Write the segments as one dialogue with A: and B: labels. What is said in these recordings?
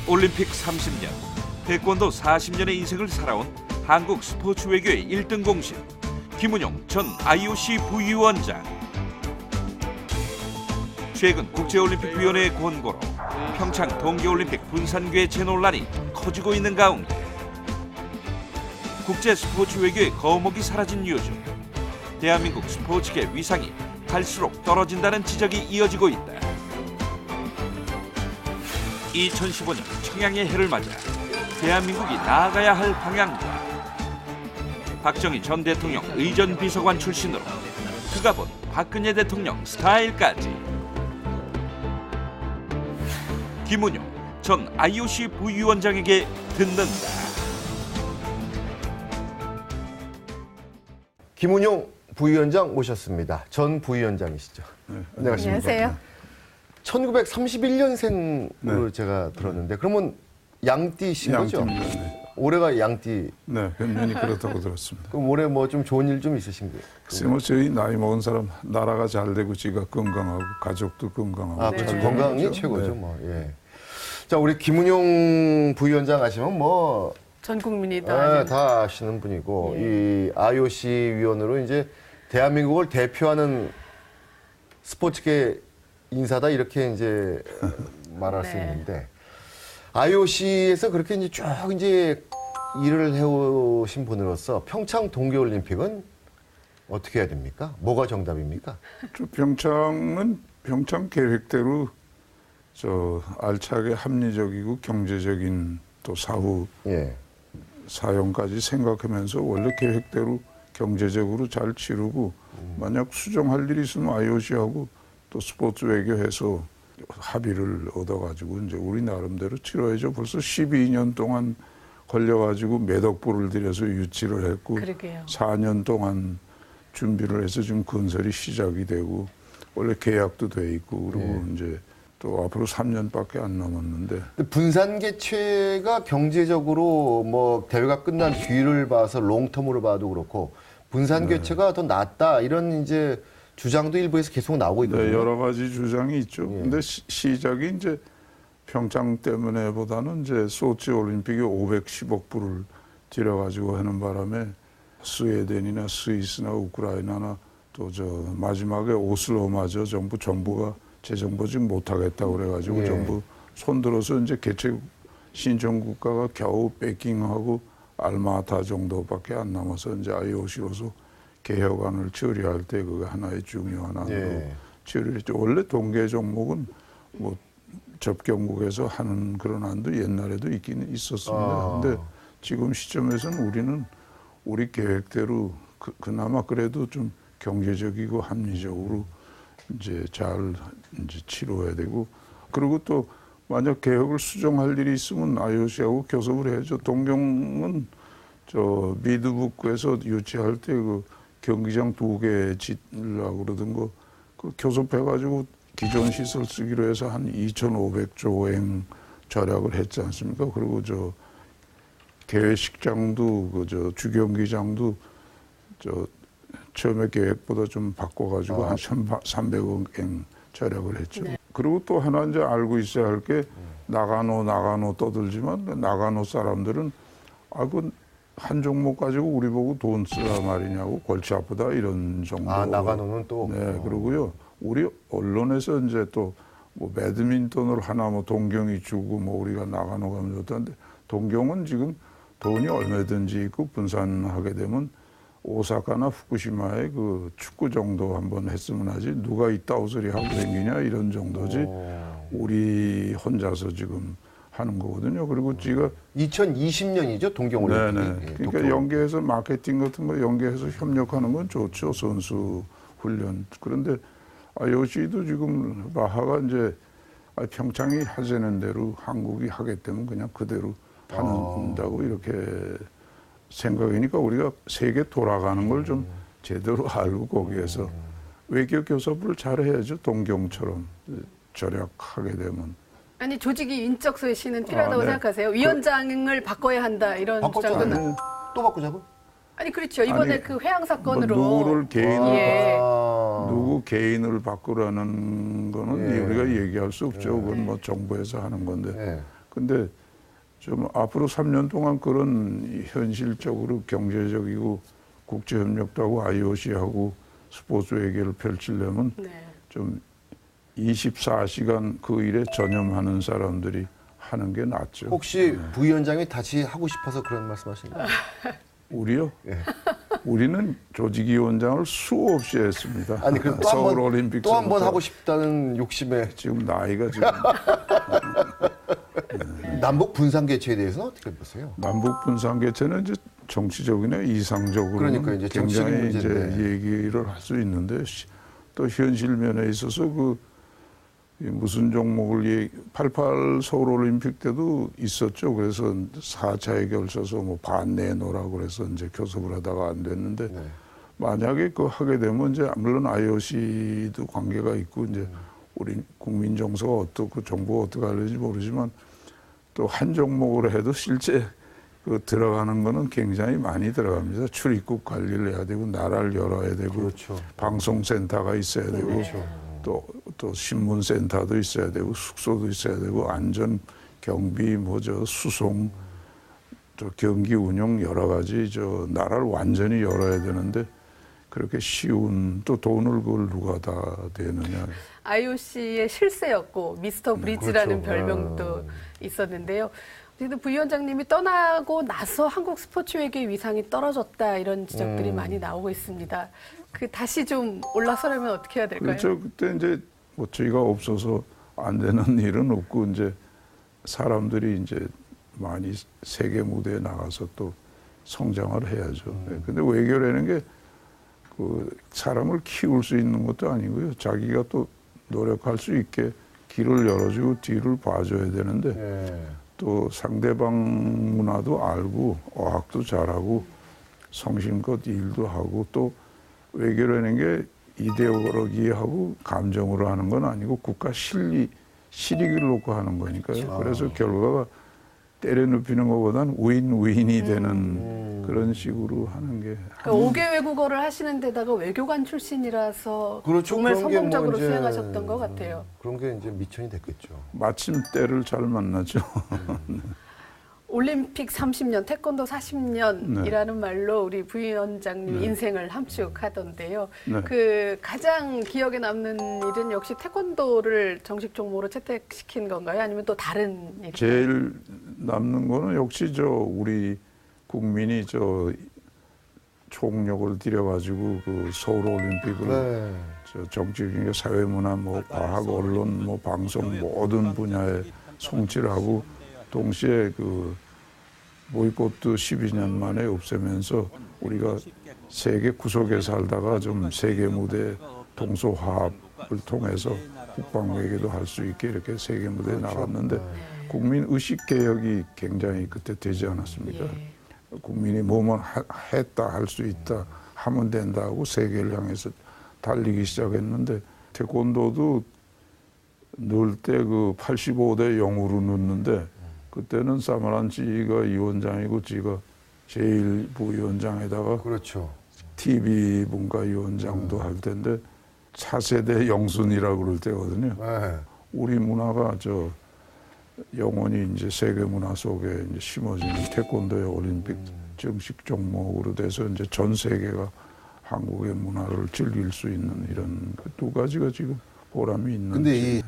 A: 올림픽 30년, 태권도 40년의 인생을 살아온 한국 스포츠 외교의 1등 공신 김은용 전 IOC 부위원장. 최근 국제올림픽위원회의 권고로 평창 동계올림픽 분산괴 재논란이 커지고 있는 가운데 국제 스포츠 외교의 거목이 사라진 요즘 대한민국 스포츠계 위상이 갈수록 떨어진다는 지적이 이어지고 있다. 2015년 청양의 해를 맞아 대한민국이 나아가야 할 방향과 박정희 전 대통령 의전 비서관 출신으로 그가 본 박근혜 대통령 스타일까지 김은용 전 IOC 부위원장에게 듣는다.
B: 김은용 부위원장 모셨습니다. 전 부위원장이시죠.
C: 네,
B: 안녕하십니까.
D: 안녕하세요.
B: 1931년생으로
C: 네.
B: 제가 들었는데 그러면 양띠신 거죠?
C: 양띠입니다. 네.
B: 올해가 양띠.
C: 네, 변년이 그렇다고 들었습니다.
B: 그럼 올해 뭐 좀 좋은 일 좀 있으신가요?
C: 글쎄 뭐 저희 나이 먹은 사람 나라가 잘 되고 지가 건강하고 가족도 건강하고
B: 아, 그렇죠. 건강이
C: 그렇죠.
B: 최고죠.
C: 네.
B: 뭐. 예. 자, 우리 김은용 부위원장 아시면 뭐
D: 전 국민이
B: 다 아시는 분이고 이 IOC 위원으로 이제 대한민국을 대표하는 스포츠계 인사다 이렇게 이제 말할 수 있는데 IOC에서 그렇게 이제 쭉 이제 일을 해오신 분으로서 평창 동계올림픽은 어떻게 해야 됩니까? 뭐가 정답입니까?
C: 평창은 평창 계획대로 저 알차게 합리적이고 경제적인 또 사후
B: 예.
C: 사용까지 생각하면서 원래 계획대로 경제적으로 잘 치르고 만약 수정할 일이 있으면 IOC하고 또 스포츠 외교해서 합의를 얻어가지고 이제 우리 나름대로 치러야죠. 벌써 12년 동안 걸려가지고 몇 억불을 들여서 유치를 했고
D: 그러게요.
C: 4년 동안 준비를 해서 지금 건설이 시작이 되고 원래 계약도 돼 있고 그리고 이제 또 앞으로 3년밖에 안 남았는데
B: 분산 개최가 경제적으로 뭐 대회가 끝난 뒤를 봐서 롱텀으로 봐도 그렇고 분산 개최가 더 낫다 이런 이제 주장도 일부에서 계속 나오고 있거든요.
C: 네, 여러 가지 주장이 있죠. 근데 시작이 이제 평창 때문에 보다는 이제 소치 올림픽에 510억 불을 들여가지고 하는 바람에 스웨덴이나 스위스나 우크라이나나 또 저 마지막에 오슬로마저 정부가 재정부직 못하겠다고 그래가지고 전부 손들어서 이제 개최 신청 국가가 겨우北京하고 알마타 정도밖에 안 남아서 이제 IOC로서 개혁안을 처리할 때 그거 하나의 중요한 안으로 처리했죠. 원래 동계 종목은 뭐 접경국에서 하는 그런 안도 옛날에도 있긴 있었습니다. 근데 지금 시점에서는 우리는 우리 계획대로 그나마 그래도 좀 경제적이고 합리적으로 이제 잘 이제 치러야 되고 그리고 또 만약 개혁을 수정할 일이 있으면 IOC하고 교섭을 해야죠. 동경은 저 미드북구에서 유치할 때 그 경기장 2개 짓으려고 그러던 거 그 교섭해가지고 기존 시설 쓰기로 해서 한 2,500조 엔 절약을 했지 않습니까? 그리고 저 개회식장도 그 저 주경기장도 저 처음에 계획보다 좀 바꿔가지고 한 1,300억 엔 절약을 했죠. 그리고 또 하나 이제 알고 있어야 할 게 나가노 떠들지만 나가노 사람들은 그 한 종목 가지고 우리 보고 돈 쓰라 말이냐고 골치 아프다 이런 정도.
B: 나가노는 또.
C: 네, 그러고요. 우리 언론에서 이제 또 뭐 배드민턴을 하나 뭐 동경이 주고 뭐 우리가 나가노 가면 좋다는데 동경은 지금 돈이 얼마든지 있고 분산하게 되면 오사카나 후쿠시마에 그 축구 정도 한번 했으면 하지 누가 이따오 소리 하고 다니냐 이런 정도지 우리 혼자서 지금 하는 거거든요. 그리고 지가
B: 2020년이죠 동경올림픽.
C: 네네. 그러니까 연계해서 마케팅 같은 거 연계해서 협력하는 건 좋죠. 선수 훈련. 그런데 IOC도 지금 라하가 이제 평창이 하자는 대로 한국이 하겠다면 그냥 그대로 한다고 이렇게 생각이니까 우리가 세계 돌아가는 걸 좀 제대로 알고 거기에서 외교 교섭을 잘해야죠. 동경처럼 절약하게 되면.
D: 아니 조직이 인적 쇄신은 필요하다고 생각하세요? 위원장을 바꿔야 한다 이런 주장도
B: 또 바꾸자고?
D: 아니 그렇죠. 이번에 그 회항 사건으로
C: 누구를 누구 개인을 바꾸라는 거는 우리가 얘기할 수 없죠. 그건 뭐 정부에서 하는 건데 근데 좀 앞으로 3년 동안 그런 현실적으로 경제적이고 국제협력도 하고 IOC하고 스포츠 외교를 펼치려면
D: 네.
C: 좀 24시간 그 일에 전념하는 사람들이 하는 게 낫죠.
B: 혹시 부위원장이 다시 하고 싶어서 그런 말씀하신 거예요?
C: 우리요?
B: 예.
C: 우리는 조직위원장을 수없이 했습니다.
B: 아니 그럼
C: 서울 올림픽
B: 또 한 번 하고 싶다는 욕심에
C: 지금 나이가 지금
B: 남북 분산 개최에 대해서는 어떻게 보세요?
C: 남북 분산 개최는 이제 정치적이나 이상적으로
B: 그러니까 이제 정치적
C: 굉장히 이제
B: 문제인데.
C: 얘기를 할 수 있는데 또 현실 면에 있어서 그 무슨 종목을 88 서울 올림픽 때도 있었죠. 그래서 4차에 걸쳐서 뭐 반 내놓으라고 그래서 이제 교섭을 하다가 안 됐는데
B: 네.
C: 만약에 그 하게 되면 이제 물론 IOC도 관계가 있고 이제 우리 국민 정서가 어떻고 정부가 어떻게 하는지 모르지만 또 한 종목으로 해도 실제 그 들어가는 거는 굉장히 많이 들어갑니다. 출입국 관리를 해야 되고 나라를 열어야 되고
B: 그렇죠.
C: 방송센터가 있어야 되고
B: 그렇죠.
C: 또 신문센터도 있어야 되고 숙소도 있어야 되고 안전 경비 뭐저 수송 또 경기 운영 여러 가지 저 나라를 완전히 열어야 되는데 그렇게 쉬운 또 돈을 그걸 누가 다 대느냐.
D: IOC의 실세였고 미스터 브리즈라는
B: 그렇죠.
D: 별명도 있었는데요. 그래도 부위원장님이 떠나고 나서 한국 스포츠 외교의 위상이 떨어졌다 이런 지적들이 많이 나오고 있습니다. 그 다시 좀 올라서려면 어떻게 해야 될까요?
C: 그렇죠. 그때 이제 뭐 저희가 없어서 안 되는 일은 없고 이제 사람들이 이제 많이 세계 무대에 나가서 또 성장을 해야죠. 근데 외교라는 게 그 사람을 키울 수 있는 것도 아니고요. 자기가 또 노력할 수 있게 길을 열어주고 뒤를 봐줘야 되는데
B: 네.
C: 또 상대방 문화도 알고 어학도 잘하고 성심껏 일도 하고 또 외교라는 게 이데올로기하고 감정으로 하는 건 아니고 국가 실익을 놓고 하는 거니까요. 그래서 결과가 때려눕히는 것보다는 윈윈이 되는 그런 식으로 하는 게.
D: 그러니까 5개 외국어를 하시는 데다가 외교관 출신이라서
B: 그렇죠.
D: 정말
B: 그런 게뭐
D: 성공적으로
B: 이제
D: 수행하셨던 것 같아요.
B: 그런 게 이제 미천이 됐겠죠.
C: 마침 때를 잘 만나죠.
D: 올림픽 30년, 태권도 40년이라는 말로 우리 부위원장님 인생을 함축하던데요.
C: 네.
D: 그 가장 기억에 남는 일은 역시 태권도를 정식 종목으로 채택시킨 건가요? 아니면 또 다른 일?
C: 제일 남는 거는 역시 저 우리 국민이 저 총력을 들여가지고 그 서울 올림픽을
B: 네.
C: 저 정치적인 사회문화 뭐 과학 언론 뭐 방송 모든 분야에 성취하고 동시에 그 보이콧도 12년 만에 없애면서 우리가 세계 구석에 살다가 좀 세계 무대 동서화합을 통해서 국방 외교도 할 수 있게 이렇게 세계 무대에 나갔는데 국민 의식 개혁이 굉장히 그때 되지 않았습니까? 국민이 뭐만 했다 할 수 있다 하면 된다고 세계를 향해서 달리기 시작했는데 태권도도 넣을 때 그 85대 0으로 넣는데 그때는 사마란치가 위원장이고 지가 제일 부위원장에다가
B: 그렇죠.
C: TV 문화위원장도 할 텐데 차세대 영순이라고 그럴 때거든요.
B: 네.
C: 우리 문화가 저 영원히 이제 세계 문화 속에 이제 심어지는 태권도의 올림픽 정식 종목으로 돼서 이제 전 세계가 한국의 문화를 즐길 수 있는 이런 그 두 가지가 지금 보람이 있는.
B: 근데 이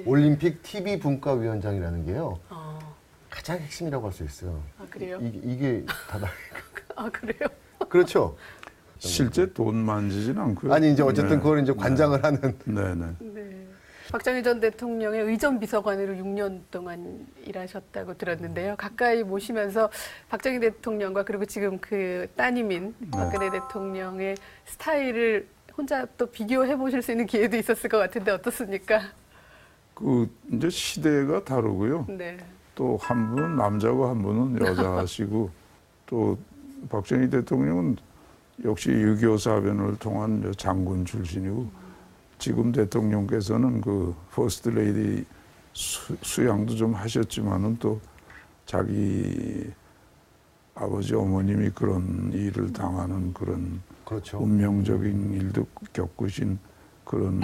B: 올림픽 TV 분과위원장이라는 게요. 가장 핵심이라고 할 수 있어요.
D: 아, 그래요?
B: 이게 다다.
D: 아, 그래요?
B: 그렇죠.
C: 실제 돈 만지진 않고요.
B: 아니 이제 어쨌든
C: 네.
B: 그걸 이제 관장을 하는.
C: 네네.
D: 네. 박정희 전 대통령의 의전 비서관으로 6년 동안 일하셨다고 들었는데요. 가까이 모시면서 박정희 대통령과 그리고 지금 그 따님인 박근혜 대통령의 스타일을 혼자 또 비교해 보실 수 있는 기회도 있었을 것 같은데 어떻습니까?
C: 그 이제 시대가 다르고요.
D: 네.
C: 또 한 분은 남자고 한 분은 여자시고 또 박정희 대통령은 역시 6.25 사변을 통한 장군 출신이고 지금 대통령께서는 그 퍼스트 레이디 수양도 좀 하셨지만은 또 자기 아버지 어머님이 그런 일을 당하는 그런
B: 그렇죠.
C: 운명적인 일도 겪으신 그런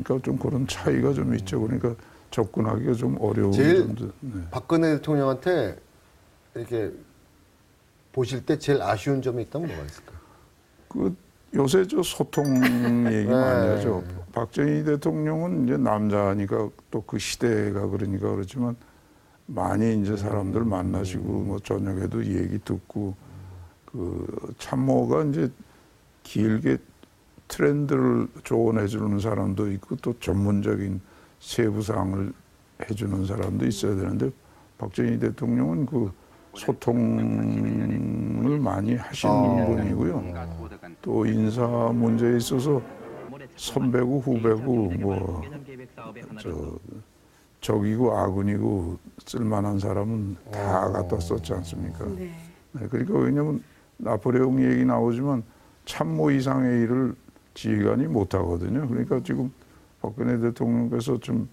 C: 그러니까 좀 그런 차이가 좀 있죠. 그러니까 접근하기가 좀 어려운
B: 제일
C: 점도. 네.
B: 박근혜 대통령한테 이렇게 보실 때 제일 아쉬운 점이 있다면 뭐가 있을까요?
C: 그 요새 저 소통 얘기 많이 하죠. 박정희 대통령은 이제 남자니까 또 그 시대가 그러니까 그렇지만 많이 이제 사람들 만나시고 뭐 저녁에도 얘기 듣고 그 참모가 이제 길게 트렌드를 조언해 주는 사람도 있고 또 전문적인 세부 사항을 해주는 사람도 있어야 되는데 박정희 대통령은 그 소통을 많이 하시는 분이고요. 또 인사 문제에 있어서 선배고 후배고 뭐 적이고 아군이고 쓸만한 사람은 다 갖다 썼지 않습니까?
D: 네.
C: 네, 그러니까 왜냐하면 나폴레옹 얘기 나오지만 참모 이상의 일을 지휘관이 못하거든요. 그러니까 지금 박근혜 대통령께서 좀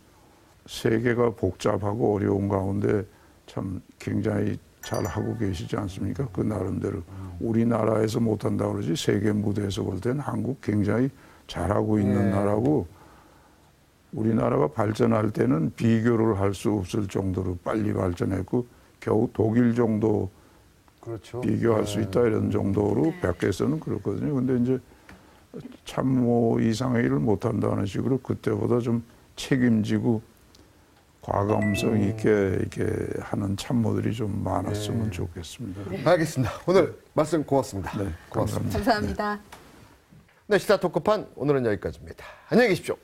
C: 세계가 복잡하고 어려운 가운데 참 굉장히 잘 하고 계시지 않습니까? 그 나름대로 우리나라에서 못한다 그러지 세계 무대에서 볼 때는 한국 굉장히 잘하고 있는 나라고 우리나라가 발전할 때는 비교를 할 수 없을 정도로 빨리 발전했고 겨우 독일 정도
B: 그렇죠.
C: 비교할 수 있다 이런 정도로 밖에서는 그렇거든요. 근데 이제 참모 이상의 일을 못한다는 식으로 그때보다 좀 책임지고 과감성 있게 이렇게 하는 참모들이 좀 많았으면 좋겠습니다.
B: 알겠습니다. 오늘 말씀 고맙습니다.
C: 네,
B: 고맙습니다.
D: 감사합니다.
B: 네, 시사 토크판 오늘은 여기까지입니다. 안녕히 계십시오.